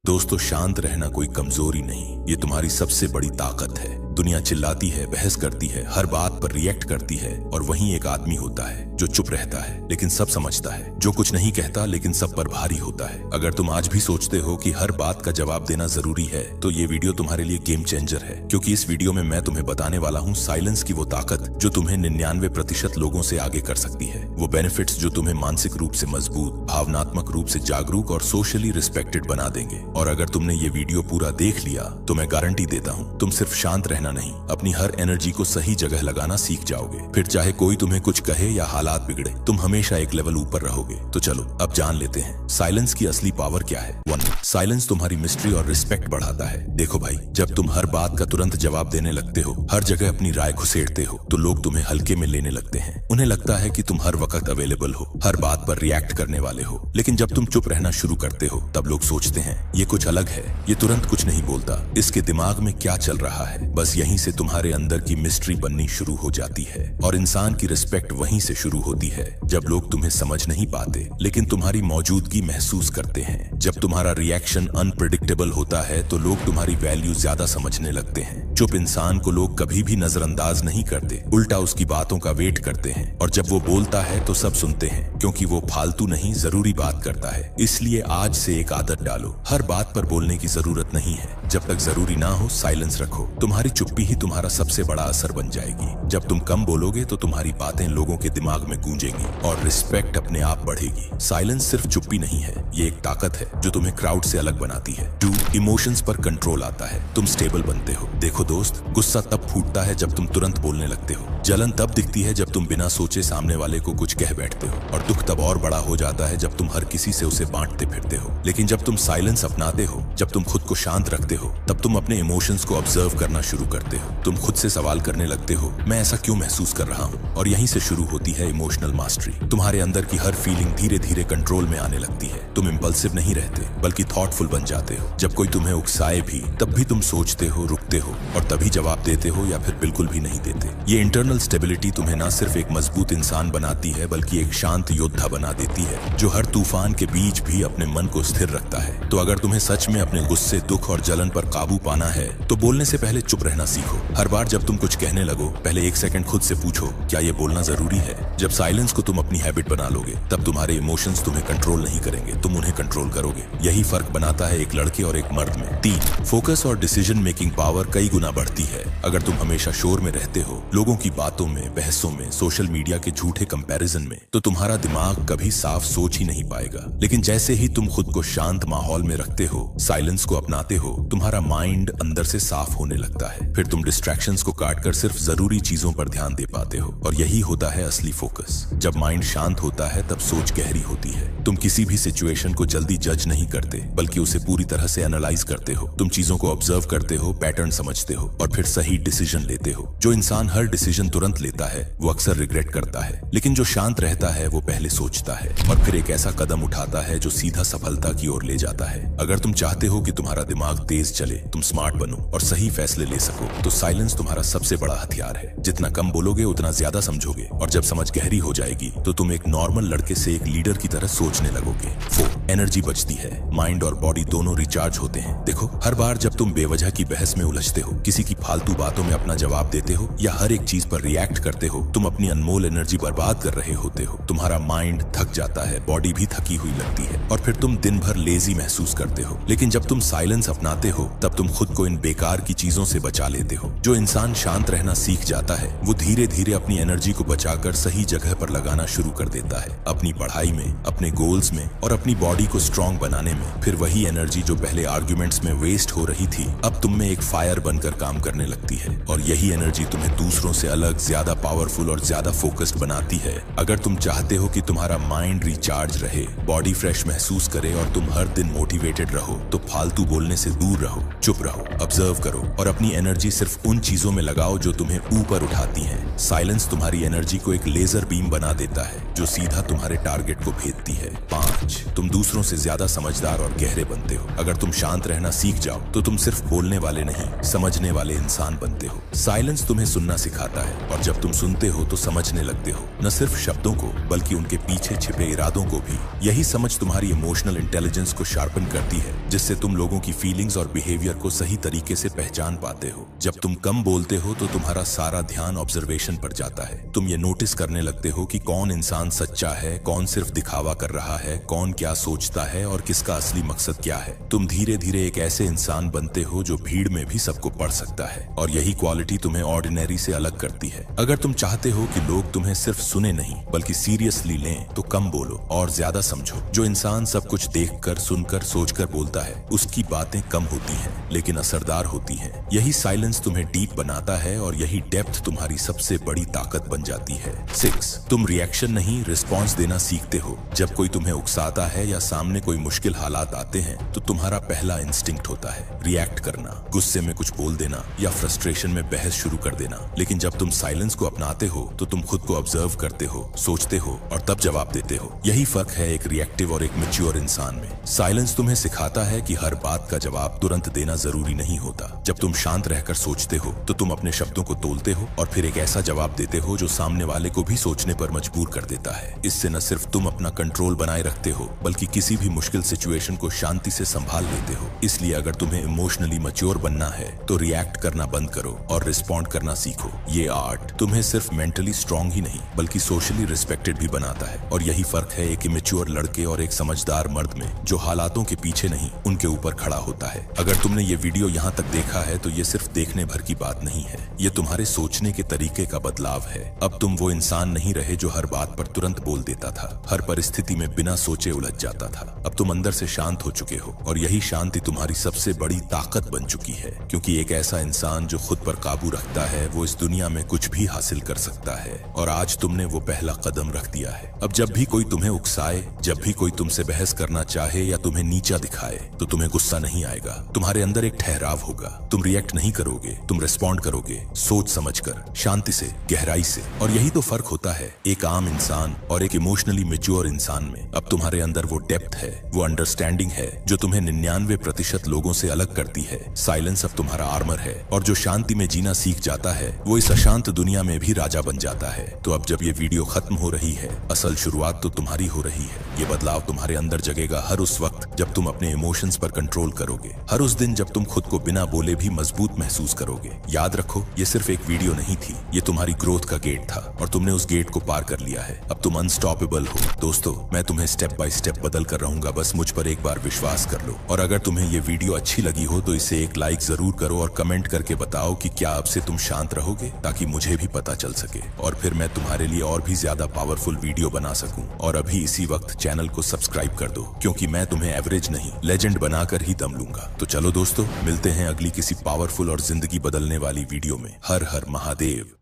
दोस्तों, शांत रहना कोई कमजोरी नहीं, ये तुम्हारी सबसे बड़ी ताकत है। दुनिया चिल्लाती है, बहस करती है, हर बात पर रिएक्ट करती है, और वहीं एक आदमी होता है जो चुप रहता है लेकिन सब समझता है, जो कुछ नहीं कहता लेकिन सब पर भारी होता है। अगर तुम आज भी सोचते हो कि हर बात का जवाब देना जरूरी है, तो ये वीडियो तुम्हारे लिए गेम चेंजर है, क्योंकि इस वीडियो में मैं तुम्हें बताने वाला हूँ साइलेंस की वो ताकत जो तुम्हें 99% लोगों से आगे कर सकती है। वो बेनिफिट्स जो तुम्हें मानसिक रूप से मजबूत, भावनात्मक रूप से जागरूक और सोशली रिस्पेक्टेड बना देंगे। और अगर तुमने ये वीडियो पूरा देख लिया तो मैं गारंटी देता हूँ तुम सिर्फ शांत रहना नहीं, अपनी हर एनर्जी को सही जगह लगाना सीख जाओगे। फिर चाहे कोई तुम्हें कुछ कहे या हालात बिगड़े, तुम हमेशा एक लेवल ऊपर रहोगे। तो चलो अब जान लेते हैं साइलेंस की असली पावर क्या है। 1, साइलेंस तुम्हारी मिस्ट्री और रिस्पेक्ट बढ़ाता है। देखो भाई, जब तुम हर बात का तुरंत जवाब देने लगते हो, हर जगह अपनी राय घुसेड़ते हो, तो लोग तुम्हें हल्के में लेने लगते हैं। उन्हें लगता है कि तुम हर वक्त अवेलेबल हो, हर बात पर रिएक्ट करने वाले हो। लेकिन जब तुम चुप रहना शुरू करते हो, तब लोग सोचते हैं ये कुछ अलग है, ये तुरंत कुछ नहीं बोलता, इसके दिमाग में क्या चल रहा है। बस यहीं से तुम्हारे अंदर की मिस्ट्री बननी शुरू हो जाती है। और इंसान की रिस्पेक्ट वहीं से शुरू होती है, जब लोग तुम्हें समझ नहीं पाते लेकिन तुम्हारी मौजूदगी महसूस करते हैं। जब तुम्हारा रिएक्शन अनप्रेडिक्टेबल होता है तो लोग तुम्हारी वैल्यू ज्यादा समझने लगते हैं। चुप इंसान को लोग कभी भी नजरअंदाज नहीं करते, उल्टा उसकी बातों का वेट करते हैं। और जब वो बोलता है तो सब सुनते हैं, क्योंकि वो फालतू नहीं, जरूरी बात करता है। इसलिए आज से एक आदत डालो, हर बात पर बोलने की जरूरत नहीं है। जब तक जरूरी ना हो साइलेंस रखो। तुम्हारी चुप्पी ही तुम्हारा सबसे बड़ा असर बन जाएगी। जब तुम कम बोलोगे तो तुम्हारी बातें लोगों के दिमाग में गूंजेंगी और रिस्पेक्ट अपने आप बढ़ेगी। साइलेंस सिर्फ चुप्पी नहीं है, ये एक ताकत है जो तुम्हें क्राउड से अलग बनाती है। 2, इमोशंस पर कंट्रोल आता है, तुम स्टेबल बनते हो। देखो दोस्त, गुस्सा तब फूटता है जब तुम तुरंत बोलने लगते हो। जलन तब दिखती है जब तुम बिना सोचे सामने वाले को कुछ कह बैठते हो। और दुख तब और बड़ा हो जाता है जब तुम हर किसी से उसे बांटते फिरते हो। लेकिन जब तुम साइलेंस अपनाते हो, जब तुम खुद को शांत रखते हो, तब तुम अपने इमोशंस को ऑब्जर्व करना शुरू करते हो। तुम खुद से सवाल करने लगते हो, मैं ऐसा क्यों महसूस कर रहा हूँ। और यहीं से शुरू होती है इमोशनल मास्टरी। तुम्हारे अंदर की हर फीलिंग धीरे धीरे कंट्रोल में आने लगती है। तुम इंपल्सिव नहीं रहते, बल्कि थॉटफुल बन जाते हो। जब कोई तुम्हें उकसाए भी, तब भी तुम सोचते हो, रुकते हो, और तभी जवाब देते हो या फिर बिल्कुल भी नहीं देते। ये इंटरनल स्टेबिलिटी तुम्हें न सिर्फ एक मजबूत इंसान बनाती है, बल्कि एक शांत योद्धा बना देती है, जो हर तूफान के बीच भी अपने मन को स्थिर रखता है। तो अगर तुम्हें सच में अपने गुस्से, दुख और जलन पर काबू पाना है, तो बोलने से पहले चुप रहना सीखो। हर बार जब तुम कुछ कहने लगो, पहले 1 सेकंड खुद से पूछो, क्या ये बोलना जरूरी है। जब साइलेंस को तुम अपनी हैबिट बना लोगे, तब तुम्हारे इमोशंस तुम्हें कंट्रोल नहीं करेंगे, तुम उन्हें कंट्रोल करोगे। यही फर्क बनाता है एक लड़के और एक मर्द में। 3, फोकस और डिसीजन मेकिंग पावर कई गुना बढ़ती है। अगर तुम हमेशा शोर में रहते हो, लोगों की बातों में, बहसों में, सोशल मीडिया के झूठे कंपैरिजन में, तो तुम्हारा दिमाग कभी साफ सोच ही नहीं पाएगा। लेकिन जैसे ही तुम खुद को शांत माहौल में रखते हो, साइलेंस को अपनाते हो, तुम्हारा माइंड अंदर से साफ होने लगता है। फिर तुम डिस्ट्रैक्शंस को काटकर सिर्फ जरूरी चीजों पर ध्यान दे पाते हो। और यही होता है असली फोकस। जब माइंड शांत होता है, तब सोच गहरी होती है। तुम किसी भी सिचुएशन को जल्दी जज नहीं करते, बल्कि उसे पूरी तरह से एनालाइज करते हो। तुम चीजों को ऑब्जर्व करते हो, पैटर्न समझते हो, और फिर सही डिसीजन लेते हो। जो इंसान हर डिसीजन तुरंत लेता है, वो अक्सर रिग्रेट करता है। लेकिन जो शांत रहता है, वो पहले सोचता है और फिर एक ऐसा कदम उठाता है जो सीधा सफलता की ओर ले जाता है। अगर तुम चाहते हो कि तुम्हारा दिमाग तेज चले, तुम स्मार्ट बनो और सही फैसले ले सको, तो साइलेंस तुम्हारा सबसे बड़ा हथियार है। जितना कम बोलोगे, उतना ज्यादा समझोगे, और जब समझ गहरी हो जाएगी, तो तुम एक नॉर्मल लड़के से एक लीडर की तरह सोचने लगोगे। 4, एनर्जी बचती है, माइंड और बॉडी दोनों रिचार्ज होते हैं। देखो, हर बार जब तुम बेवजह की बहस में उलझते हो, किसी की फालतू बातों में अपना जवाब देते हो, या हर एक चीज पर रिएक्ट करते हो, तुम अपनी अनमोल एनर्जी बर्बाद कर रहे होते हो। तुम्हारा माइंड थक जाता है, बॉडी भी थकी हुई लगती है, और फिर तुम दिन भर लेजी महसूस करते हो। लेकिन जब तुम साइलेंस अपनाते हो, तब तुम खुद को इन बेकार की चीजों से बचा लेते हो। जो इंसान शांत रहना सीख जाता है, वो धीरे धीरे अपनी एनर्जी को बचाकर सही जगह पर लगाना शुरू कर देता है। अपनी पढ़ाई में, अपने गोल्स में, और अपनी बॉडी को स्ट्रांग बनाने में। फिर वही एनर्जी जो पहले आर्ग्यूमेंट्स में वेस्ट हो रही थी, अब तुम में एक फायर बनकर काम करने लगती है। और यही एनर्जी तुम्हें दूसरों से अलग, ज्यादा पावरफुल और ज्यादा फोकस्ड बनाती है। अगर तुम चाहते हो कि तुम्हारा माइंड रिचार्ज रहे, बॉडी फ्रेश महसूस करे और तुम हर दिन मोटिवेटेड रहो, तो फालतू बोलने से दूर रहो, चुप रहो, ऑब्जर्व करो, और अपनी एनर्जी सिर्फ उन चीजों में लगाओ जो तुम्हें ऊपर उठाती हैं। साइलेंस तुम्हारी एनर्जी को एक लेजर बीम बना देता है, जो सीधा तुम्हारे टारगेट को भेजती है। 5, तुम दूसरों से ज्यादा समझदार और गहरे बनते हो। अगर तुम शांत रहना सीख जाओ, तो तुम सिर्फ बोलने वाले नहीं, समझने वाले इंसान बनते हो। साइलेंस तुम्हें सुनना सिखाता है, और जब तुम सुनते हो तो समझने लगते हो। न सिर्फ शब्द शब्दों को बल्कि उनके पीछे छिपे इरादों को भी। यही समझ तुम्हारी इमोशनल इंटेलिजेंस को शार्पन करती है, जिससे तुम लोगों की फीलिंग्स और बिहेवियर को सही तरीके से पहचान पाते हो। जब तुम कम बोलते हो तो तुम्हारा सारा ध्यान ऑब्जर्वेशन पर जाता है। तुम ये नोटिस करने लगते हो कि कौन इंसान सच्चा है, कौन सिर्फ दिखावा कर रहा है, कौन क्या सोचता है और किसका असली मकसद क्या है। तुम धीरे धीरे एक ऐसे इंसान बनते हो जो भीड़ में भी सबको पढ़ सकता है, और यही क्वालिटी तुम्हें ऑर्डिनरी से अलग करती है। अगर तुम चाहते हो कि लोग तुम्हें सिर्फ सुने नहीं बल्कि सीरियसली लें तो कम बोलो और ज्यादा समझो। जो इंसान सब कुछ देखकर, सुनकर, सोचकर बोलता है उसकी बातें कम होती हैं लेकिन असरदार होती हैं। यही साइलेंस तुम्हें डीप बनाता है और यही डेप्थ तुम्हारी सबसे बड़ी ताकत बन जाती है। 6. तुम रिएक्शन नहीं रिस्पॉन्स देना सीखते हो। जब कोई तुम्हें उकसाता है या सामने कोई मुश्किल हालात आते हैं तो तुम्हारा पहला इंस्टिंक्ट होता है रिएक्ट करना, गुस्से में कुछ बोल देना या फ्रस्ट्रेशन में बहस शुरू कर देना। लेकिन जब तुम साइलेंस को अपनाते हो तो तुम खुद को ऑब्जर्व करते हो, सोचते हो और तब जवाब देते हो। यही फर्क है एक रिएक्टिव और एक मैच्योर इंसान में। साइलेंस तुम्हें सिखाता है कि हर बात का जवाब तुरंत देना जरूरी नहीं होता। जब तुम शांत रहकर सोचते हो तो तुम अपने शब्दों को तोलते हो और फिर एक ऐसा जवाब देते हो जो सामने वाले को भी सोचने पर मजबूर कर देता है। इससे न सिर्फ तुम अपना कंट्रोल बनाए रखते हो बल्कि किसी भी मुश्किल सिचुएशन को शांति से संभाल लेते हो। इसलिए अगर तुम्हें इमोशनली मैच्योर बनना है तो रिएक्ट करना बंद करो और रिस्पॉन्ड करना सीखो। ये आर्ट तुम्हें सिर्फ मेंटली स्ट्रांग ही नहीं बल्कि सोशली रिस्पेक्टेड भी बनाता है। और यही फर्क है एक इमेच्योर लड़के और एक समझदार मर्द में, जो हालातों के पीछे नहीं उनके ऊपर खड़ा होता है। अगर तुमने ये वीडियो यहाँ तक देखा है तो ये सिर्फ देखने भर की बात नहीं है, ये तुम्हारे सोचने के तरीके का बदलाव है। अब तुम वो इंसान नहीं रहे जो हर बात पर तुरंत बोल देता था, हर परिस्थिति में बिना सोचे उलझ जाता था। अब तुम अंदर से शांत हो चुके हो और यही शांति तुम्हारी सबसे बड़ी ताकत बन चुकी है, क्योंकि एक ऐसा इंसान जो खुद पर काबू रखता है वो इस दुनिया में कुछ भी हासिल कर सकता है। और आज तुमने वो पहला कदम रख दिया है। अब जब भी कोई तुम्हें उकसाए, जब भी कोई तुमसे बहस करना चाहे या तुम्हें नीचा दिखाए तो तुम्हें गुस्सा नहीं आएगा, तुम्हारे अंदर एक ठहराव होगा। तुम रिएक्ट नहीं करोगे, तुम रिस्पॉन्ड करोगे, सोच समझकर, शांति से, गहराई से। और यही तो फर्क होता है एक आम इंसान और एक इमोशनली मैच्योर इंसान में। अब तुम्हारे अंदर वो डेप्थ है, वो अंडरस्टैंडिंग है जो तुम्हें 99% लोगों से अलग करती है। साइलेंस अब तुम्हारा आर्मर है, और जो शांति में जीना सीख जाता है वो इस अशांत दुनिया में भी राजा बन जाता है। तो अब जब ये वीडियो खत्म हो रही है, असल शुरुआत तो तुम्हारी हो रही है। ये बदलाव तुम्हारे अंदर जगेगा हर उस वक्त जब तुम अपने इमोशंस पर कंट्रोल करोगे, हर उस दिन जब तुम खुद को बिना बोले भी मजबूत महसूस करोगे। याद रखो, ये सिर्फ एक वीडियो नहीं थी, ये तुम्हारी ग्रोथ का गेट था और तुमने उस गेट को पार कर लिया है। अब तुम अनस्टॉपेबल हो। दोस्तों, मैं तुम्हें स्टेप बाय स्टेप बदल कर रहूंगा, बस मुझ पर एक बार विश्वास कर लो। और अगर तुम्हें ये वीडियो अच्छी लगी हो तो इसे एक लाइक जरूर करो और कमेंट करके बताओ कि क्या अब से तुम शांत रहोगे, ताकि मुझे भी पता चल सके और फिर मैं तुम्हारे लिए और भी ज्यादा पावरफुल वीडियो बना सकूं। और अभी इसी वक्त चैनल को सब्सक्राइब कर दो, क्योंकि मैं तुम्हें एवरेज नहीं लेजेंड बनाकर ही दम लूंगा। तो चलो दोस्तों, मिलते हैं अगली किसी पावरफुल और जिंदगी बदलने वाली वीडियो में। हर हर महादेव।